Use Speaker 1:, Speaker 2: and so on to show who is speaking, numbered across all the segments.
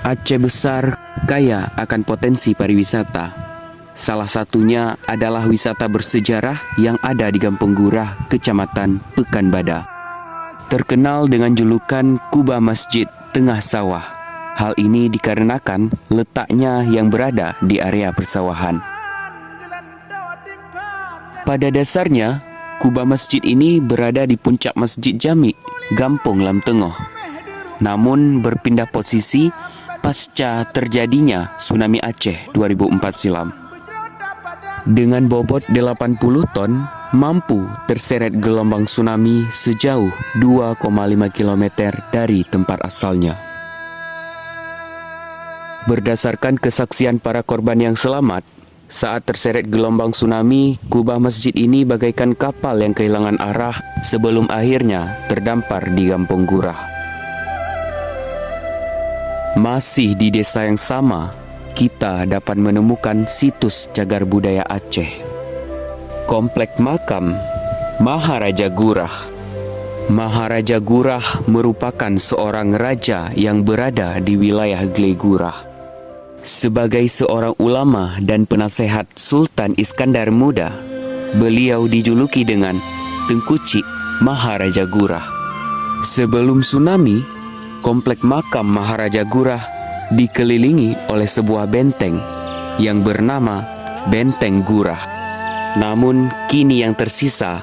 Speaker 1: Aceh besar kaya akan potensi pariwisata. Salah satunya adalah wisata bersejarah yang ada di Kampung Gurah, Kecamatan Pekanbadak. Terkenal dengan julukan Kubah Masjid Tengah Sawah. Hal ini dikarenakan letaknya yang berada di area persawahan. Pada dasarnya, kubah masjid ini berada di puncak Masjid Jami, Gampong Lam Tengoh. Namun berpindah posisi pasca terjadinya tsunami Aceh 2004 silam. Dengan bobot 80 ton, mampu terseret gelombang tsunami sejauh 2,5 km dari tempat asalnya. Berdasarkan kesaksian para korban yang selamat, saat terseret gelombang tsunami, kubah masjid ini bagaikan kapal yang kehilangan arah sebelum akhirnya terdampar di Kampung Gurah. Masih di desa yang sama, kita dapat menemukan situs cagar budaya Aceh. Komplek Makam Maharaja Gurah. Maharaja Gurah merupakan seorang raja yang berada di wilayah Glegurah. Sebagai seorang ulama dan penasehat Sultan Iskandar Muda, beliau dijuluki dengan Tengku Cik Maharaja Gurah. Sebelum tsunami, komplek makam Maharaja Gurah dikelilingi oleh sebuah benteng yang bernama Benteng Gurah. Namun kini yang tersisa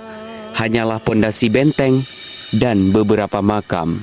Speaker 1: hanyalah pondasi benteng dan beberapa makam.